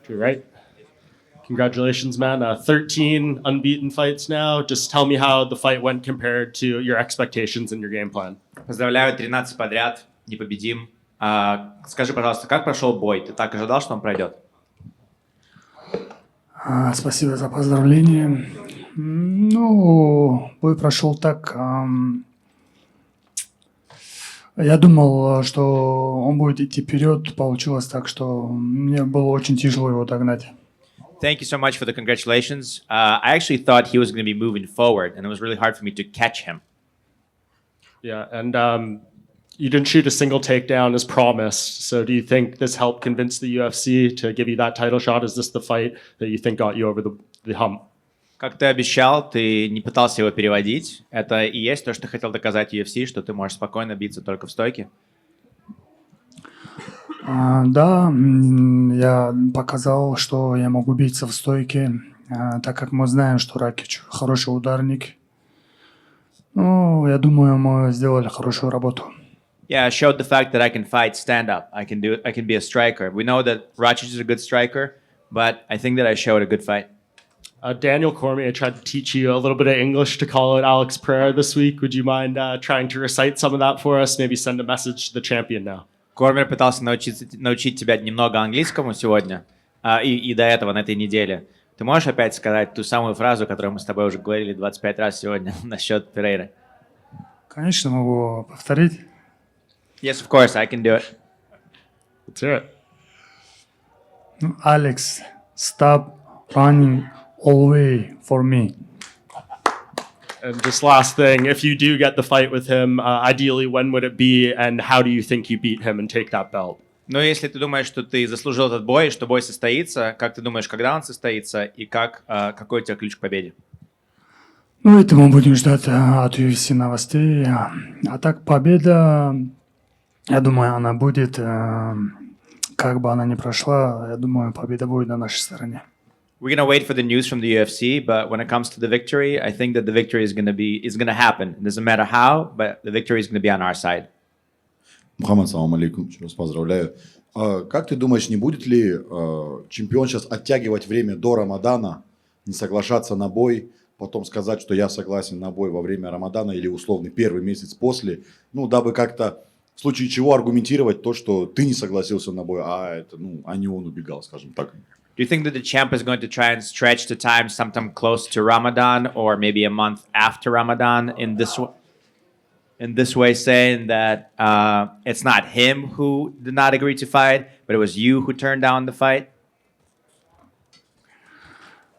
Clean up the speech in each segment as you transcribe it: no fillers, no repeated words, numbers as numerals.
You're right. Congratulations, man. 13 unbeaten fights now. Just tell me how the fight went compared to your expectations and your game plan. Поздравляю, 13 подряд, непобедим. Скажи, пожалуйста, как прошел бой? Ты так ожидал, что он пройдет? Спасибо за поздравление. Ну, бой прошел так. Я думал, что он будет идти вперед. Получилось так, что мне было очень тяжело его догнать. Thank you so much for the congratulations. I actually thought he was going to be moving forward, and it was really hard for me to catch him. Yeah, and you didn't shoot a single takedown as promised. So do you think this helped convince the UFC to give you that title shot? Is this the fight that you think got you over the hump? Как ты обещал, ты не пытался его переводить. Это и есть то, что ты хотел доказать UFC, что ты можешь спокойно биться только в стойке? Да, я показал, что я могу биться в стойке, так как мы знаем, что Ракич хороший ударник. Ну, я думаю, мы сделали хорошую работу. Yeah, I showed the fact that I can fight stand up. I can be a striker. We know that Rakic is a good striker, but I think that I showed a good fight. Daniel Cormier tried to teach you a little bit of English to call out Alex Pereira this week. Would you mind trying to recite some of that for us? Maybe send a message to the champion now. Кормер пытался научить тебя немного английскому сегодня, и до этого на этой неделе. Ты можешь опять сказать ту самую фразу, которую мы с тобой уже говорили 25 раз сегодня насчет Перейры? Конечно, могу повторить. Yes, of course, I can do it. Let's hear it. Alex, stop running away for me. And just last thing, if you do get the fight with him, ideally, when would it be, and how do you think you beat him and take that belt? Но если ты думаешь, что ты заслужил этот бой, что бой состоится, как ты думаешь, когда он состоится, и какой у тебя ключ к победе? Ну, это мы будем ждать от UFC новостей. А так, победа, я думаю, она будет, как бы она ни прошла, я думаю, победа будет на нашей стороне. We're going to wait for the news from the UFC, but when it comes to the victory, I think that the victory is going to happen. It doesn't matter how, but the victory is going to be on our side. Мухаммад, салам алейкум, еще раз поздравляю. Как ты думаешь, не будет ли чемпион сейчас оттягивать время до Рамадана, не соглашаться на бой, потом сказать, что я согласен на бой во время Рамадана или условный первый месяц после, ну, дабы как-то в случае чего аргументировать то, что ты не согласился на бой, а не он убегал, скажем так. Do you think that the champ is going to try and stretch the time sometime close to Ramadan or maybe a month after Ramadan in this way, saying that it's not him who did not agree to fight, but it was you who turned down the fight?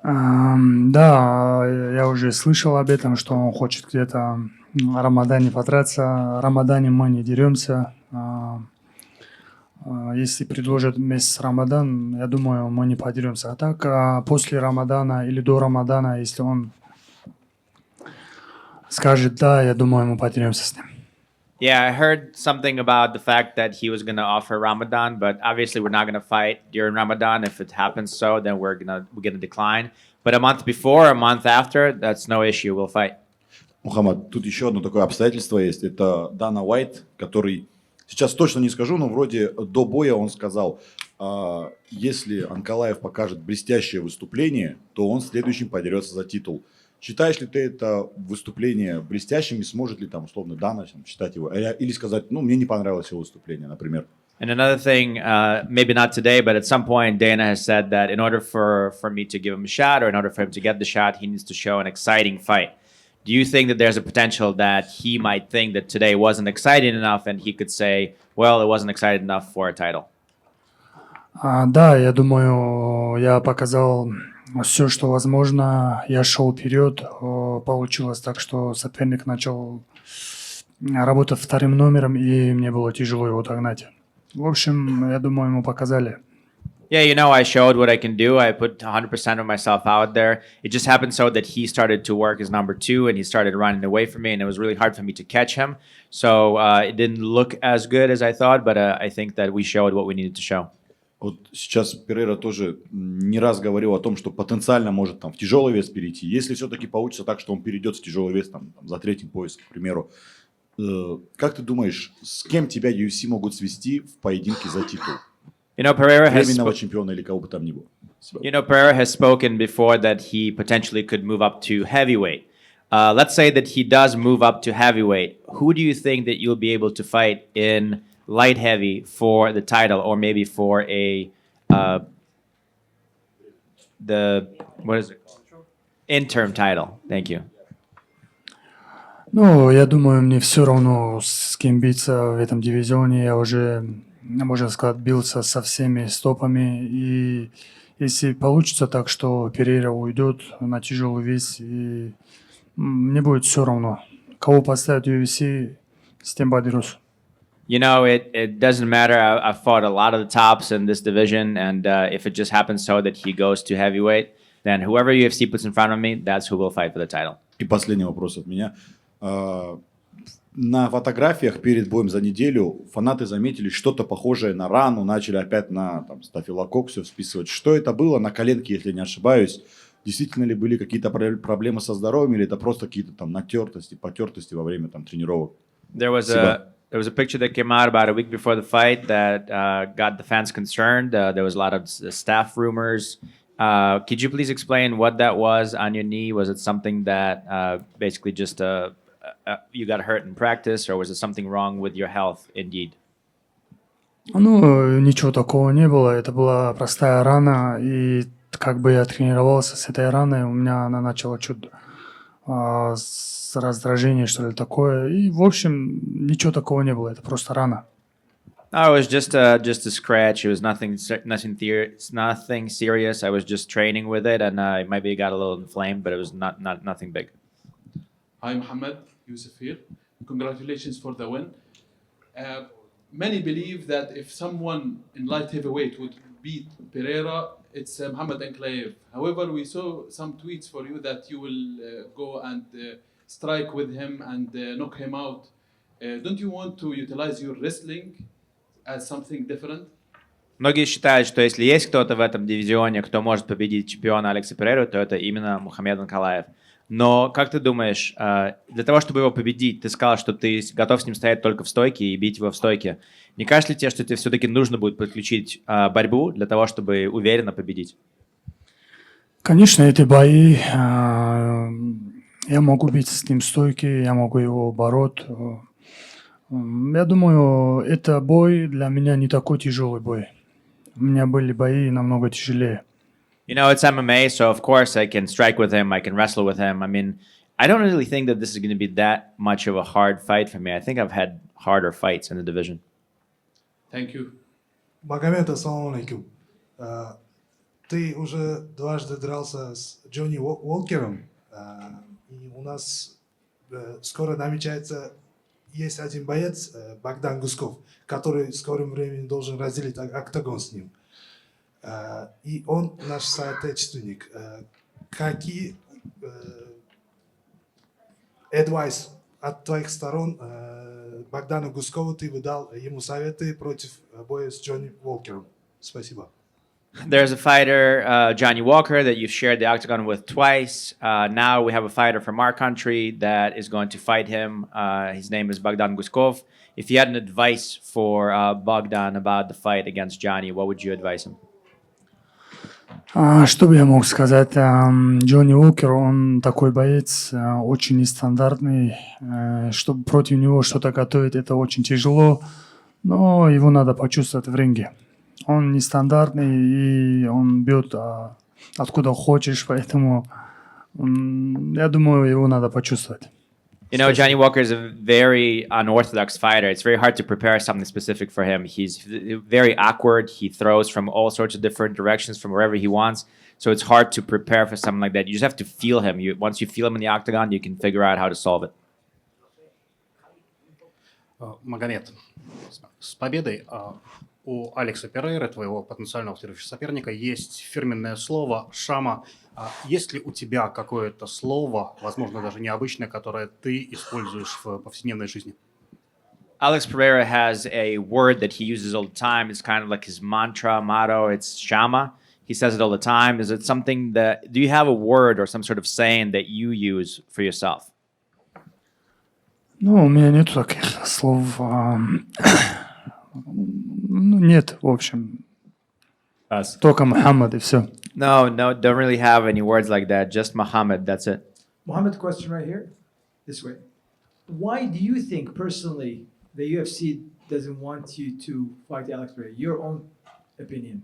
Да, я уже слышал об этом, что он хочет где-то в Рамадане подраться. В Рамадане мы не деремся. Если предложат месяц Рамадан, я думаю, мы не подеремся. А так, после Рамадана или до Рамадана, если он скажет «да», я думаю, мы подеремся с ним. Yeah, I heard something about the fact that he was going to offer Ramadan, but obviously we're not going to fight during Ramadan. If it happens so, then we're gonna decline. But a month before, a month after, that's no issue. We'll fight. Мухаммад, тут еще одно такое обстоятельство есть. Это Дана Уайт, который, сейчас точно не скажу, но вроде до боя он сказал, если Анкалаев покажет блестящее выступление, то он следующим подерется за титул. Считаешь ли ты это выступление блестящим и сможет ли там условно Дана считать его? Или сказать, ну, мне не понравилось его выступление, например? And another thing, maybe not today, but at some point Dana has said that in order for me to give him a shot or in order for him to get the shot, he needs to show an exciting fight. Do you think that there's a potential that he might think that today wasn't exciting enough and he could say, well, it wasn't exciting enough for a title? Да, я думаю, я показал все, что возможно. Я шел вперед. Получилось так, что соперник начал работать вторым номером, и мне было тяжело его догнать. В общем, я думаю, ему показали. Yeah, you know, I showed what I can do. I put 100% of myself out there. It just happened so that he started to work as number two and he started running away from me and it was really hard for me to catch him. So it didn't look as good as I thought, but I think that we showed what we needed to show. Вот сейчас Перейра тоже не раз говорил о том, что потенциально может там в тяжелый вес перейти. Если все-таки получится так, что он перейдет в тяжелый вес там за третьим поясом, к примеру, как ты думаешь, с кем тебя UFC могут свести в поединке за титул? You know, Pereira has временного чемпиона или кого бы там ни было? You know, Pereira has spoken before that he potentially could move up to heavyweight. Let's say that he does move up to heavyweight. Who do you think that you'll be able to fight in light heavy for the title, or maybe for a what is it? Interim title. Thank you. Ну, я думаю, мне все равно, с кем биться в этом дивизионе. Я уже, можно сказать, бился со всеми стопами. И если получится так, что Перейра уйдет на тяжелый вес, и мне будет все равно. Кого поставят в UFC, с тем подерусь. You know, it doesn't matter. I've fought a lot of the tops in this division, and if it just happens so that he goes to heavyweight, then whoever UFC puts in front of me, that's who will fight for the title. И последний вопрос от меня. На фотографиях перед боем за неделю фанаты заметили что-то похожее на рану, начали опять на там, стафилококк вписывать. Что это было на коленке, если не ошибаюсь? Действительно ли были какие-то проблемы со здоровьем, или это просто какие-то там натертости, потертости во время там тренировок? There was a picture that came out about a week before the fight that got the fans concerned. There was a lot of staph rumors. Could you please explain what that was on your knee? Was it something that basically just you got hurt in practice, or was it something wrong with your health indeed? Ну, ничего такого не было. Это была простая рана, и как бы я тренировался с этой раной, у меня она начала чуть с раздражения, что ли, такое. И, в общем, ничего такого не было. Это просто рана. No, it was just a scratch. It was nothing serious. I was just training with it, and maybe it got a little inflamed, but it was nothing big. Hi, Mohammed Yusuf here. Congratulations for the win. Many believe that if someone in light heavyweight would beat Pereira, it's Magomed Ankalaev. However, we saw some tweets for you that you will go and strike with him and knock him out. Don't you want to utilize your wrestling as something different? Многие считают, что если есть кто-то в этом дивизионе, кто может победить чемпиона Алекса Перейру, то это именно Магомед Анкалаев. Но как ты думаешь, для того, чтобы его победить, ты сказал, что ты готов с ним стоять только в стойке и бить его в стойке. Не кажется ли тебе, что тебе все-таки нужно будет подключить борьбу для того, чтобы уверенно победить? Конечно, эти бои, я могу бить с ним в стойке, я могу его бороть. Я думаю, это бой для меня не такой тяжелый бой. У меня были бои намного тяжелее. You know, it's MMA, so of course I can strike with him, I can wrestle with him. I mean, I don't really think that this is going to be that much of a hard fight for me. I think I've had harder fights in the division. Thank you. Магомед, ассаламу алейкум. Ты уже дважды дрался с Джонни Уолкером, и у нас скоро намечается, есть один боец, Богдан Гусков, который в скором времени должен разделить октагон с ним. И он наш соотечественник. Какие advice от твоих сторон Богдану Гускову ты бы дал ему советы против боя с Джонни Уолкером? Спасибо. There's a fighter, Johnny Walker, that you've shared the octagon with twice. Now we have a fighter from our country that is going to fight him. His name is Bogdan Guskov. If you had an advice for Bogdan about the fight against Johnny, what would you advise him? Что бы я мог сказать? Джонни Уокер, он такой боец, очень нестандартный. Чтобы против него что-то готовить, это очень тяжело, но его надо почувствовать в ринге. Он нестандартный, и он бьет откуда хочешь, поэтому я думаю, его надо почувствовать. You know, Johnny Walker is a very unorthodox fighter. It's very hard to prepare something specific for him. He's very awkward. He throws from all sorts of different directions from wherever he wants. So it's hard to prepare for something like that. You just have to feel him. Once you feel him in the octagon, you can figure out how to solve it. Магомед, с победой. У Алекса Перейра, твоего потенциального следующего соперника, есть фирменное слово «шама». Есть ли у тебя какое-то слово, возможно, даже необычное, которое ты используешь в повседневной жизни? Alex Pereira has a word that he uses all the time. It's kind of like his mantra, motto. It's shama. He says it all the time. Is it something that... Do you have a word or some sort of saying that you use for yourself? Ну, у меня нет таких слов. Ну, нет, в общем. Только Мухаммад и все. No, don't really have any words like that. Just Muhammad, that's it. Mohammed, question right here, this way. Why do you think personally the UFC doesn't want you to fight Alex Pereira? Your own opinion.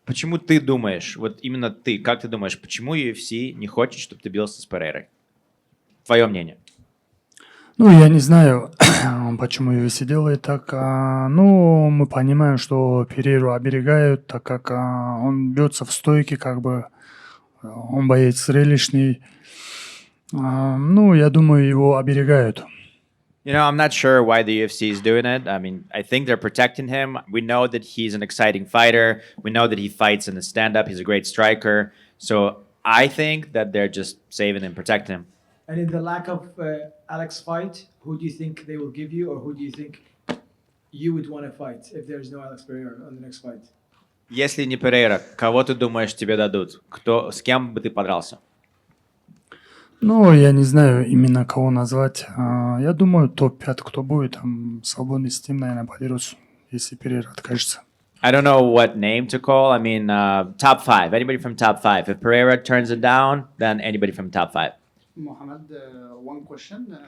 Почему ты думаешь, вот именно ты, как ты думаешь, почему UFC не хочет, чтобы ты бился с Перейрой? Твое мнение. Ну, я не знаю, почему UFC делает так. Ну, мы понимаем, что Перейру оберегают, так как он бьется в стойке, как бы он боец зрелищный. Ну, я думаю, его оберегают. You know, I'm not sure why the UFC is doing it. I mean, I think they're protecting him. We know that he's an exciting fighter. We know that he fights in the stand-up. He's a great striker. So I think that they're just saving him, protecting him. And in the lack of Alex fight, who do you think they will give you, or who do you think you would want to fight if there's no Alex Pereira on the next fight? Если не Перейра, кого ты думаешь тебе дадут? С кем бы ты подрался? Ну, я не знаю именно кого назвать. Я думаю, топ-5, кто будет, там свободный с тем, наверное, подерутся, если Перейра откажется. I don't know what name to call. I mean, top 5. Anybody from top 5. If Pereira turns it down, then anybody from top 5. Mohammed, one question.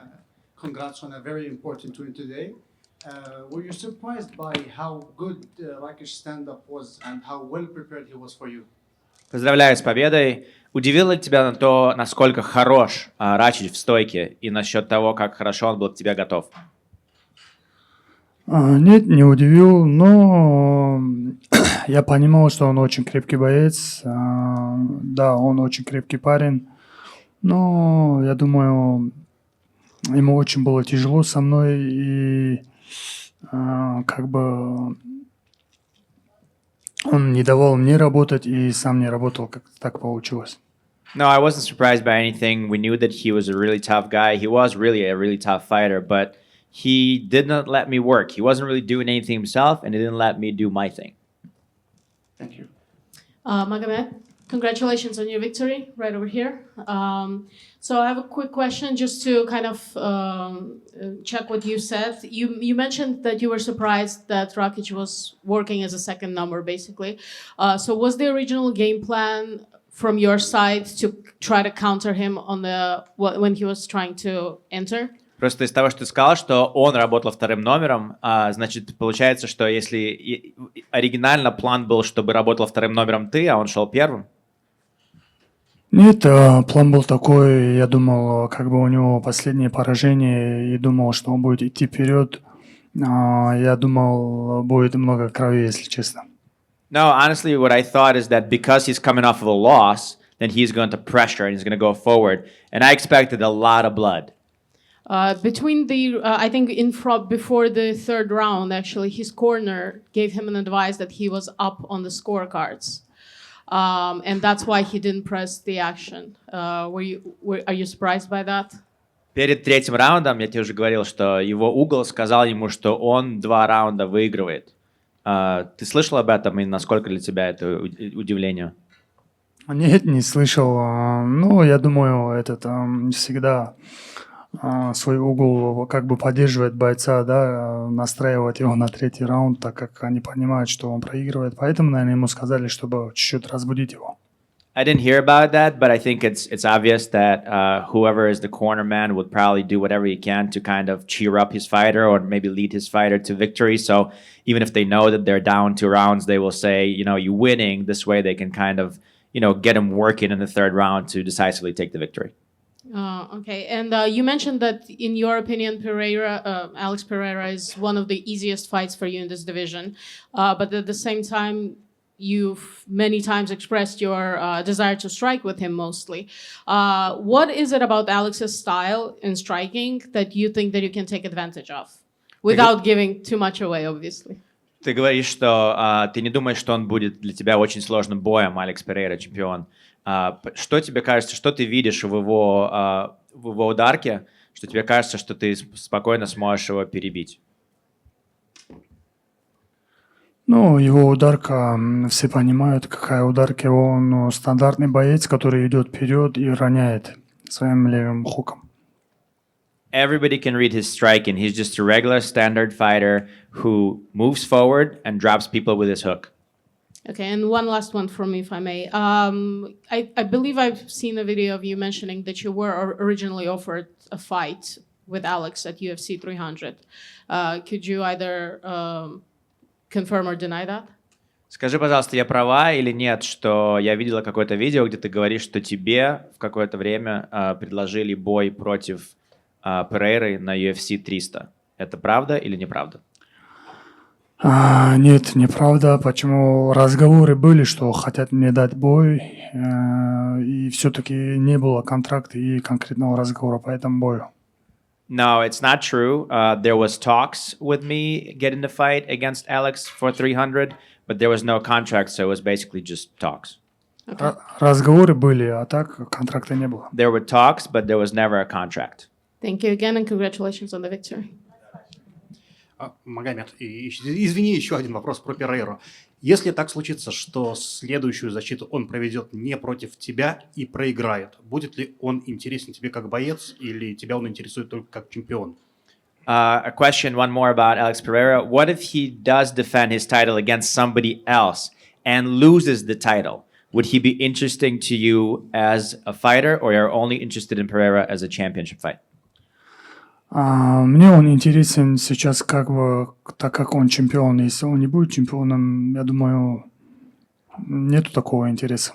Congrats on a very important win today. Were you surprised by how good Rakic stand-up was and how well prepared he was for you? Поздравляю с победой. Удивило ли тебя на то, насколько хорош Рачич в стойке и насчет того, как хорошо он был к тебе готов? Нет, не удивил, но я понимал, что он очень крепкий боец. Да, он очень крепкий парень. Но я думаю, ему очень было тяжело со мной, и как бы он не давал мне работать, и сам не работал, как так получилось. No, I wasn't surprised by anything. We knew that he was a really tough guy. He was really a really tough fighter, but he did not let me work. He wasn't really doing anything himself, and he didn't let me do my thing. Thank you. Magomed, congratulations on your victory right over here. So I have a quick question just to kind of check what you said. You mentioned that you were surprised that Rakic was working as a second number, basically. So was the original game plan from your side to try to counter him on when he was trying to enter? Просто из того, что ты сказал, что он работал вторым номером, значит, получается, что если оригинально план был, чтобы работал вторым номером ты, а он шел первым? Нет, план был такой, я думал, как бы у него последнее поражение, и думал, что он будет идти вперед. Я думал, будет много крови, если честно. No, honestly, what I thought is that because he's coming off of a loss, then he's going to pressure and he's going to go forward. And I expected a lot of blood. Between I think before the third round, actually, his corner gave him an advice that he was up on the scorecards. And that's why he didn't press the action. Are you surprised by that? Перед третьим раундом я тебе уже говорил, что его угол сказал ему, что он 2 раунда выигрывает. Ты слышал об этом, и насколько для тебя это удивление? Нет, не слышал. Ну, я думаю, всегда свой угол как бы поддерживает бойца, да, настраивать его на третий раунд, так как они понимают, что он проигрывает. Поэтому, наверное, ему сказали, чтобы чуть-чуть разбудить его. I didn't hear about that, but I think it's obvious that whoever is the corner man would probably do whatever he can to kind of cheer up his fighter or maybe lead his fighter to victory. So even if they know that they're down 2 rounds, they will say, you know, you're winning. This way they can kind of, you know, get him working in the third round to decisively take the victory. Okay, and you mentioned that in your opinion, Alex Pereira is one of the easiest fights for you in this division, but at the same time, you've many times expressed your desire to strike with him mostly. What is it about Alex's style in striking that you think that you can take advantage of, without giving too much away, obviously? Ты говоришь, что ты не думаешь, что он будет для тебя очень сложным боем, Алекс Перейра, чемпион. Что тебе кажется, что ты видишь в его ударке, что тебе кажется, что ты спокойно сможешь его перебить? Ну, его ударка, все понимают, какая ударка. Он стандартный боец, который идет вперед и роняет своим левым хуком. Everybody can read his striking. He's just a regular standard fighter who moves forward and drops people with his hook. Okay, and one last one from me, if I may. I believe I've seen a video of you mentioning that you were originally offered a fight with Alex at UFC 300. Could you either confirm or deny that? Скажи, пожалуйста, я права или нет, что я видела какое-то видео, где ты говоришь, что тебе в какое-то время предложили бой против Перейры на UFC 300. Это правда или неправда? Нет, неправда. Почему разговоры были, что хотят мне дать бой, и все-таки не было контракта и конкретного разговора по этому бою. No, it's not true. There was talks with me getting the fight against Alex for 300, but there was no contract, so it was basically just talks. Разговоры были, а так контракта не было. There were talks, but there was never a contract. Thank you again and congratulations on the victory. Магомед, извини, еще один вопрос про Перейру. Если так случится, что следующую защиту он проведет не против тебя и проиграет, будет ли он интересен тебе как боец или тебя он интересует только как чемпион? A question, one more about Alex Pereira. What if he does defend his title against somebody else and loses the title? Would he be interesting to you as a fighter, or you're only interested in Pereira as a championship fight? Мне он интересен сейчас как бы, так как он чемпион. Если он не будет чемпионом, я думаю, нету такого интереса.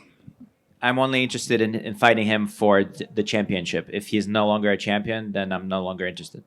I'm only interested in fighting him for the championship. If he's no longer a champion, then I'm no longer interested.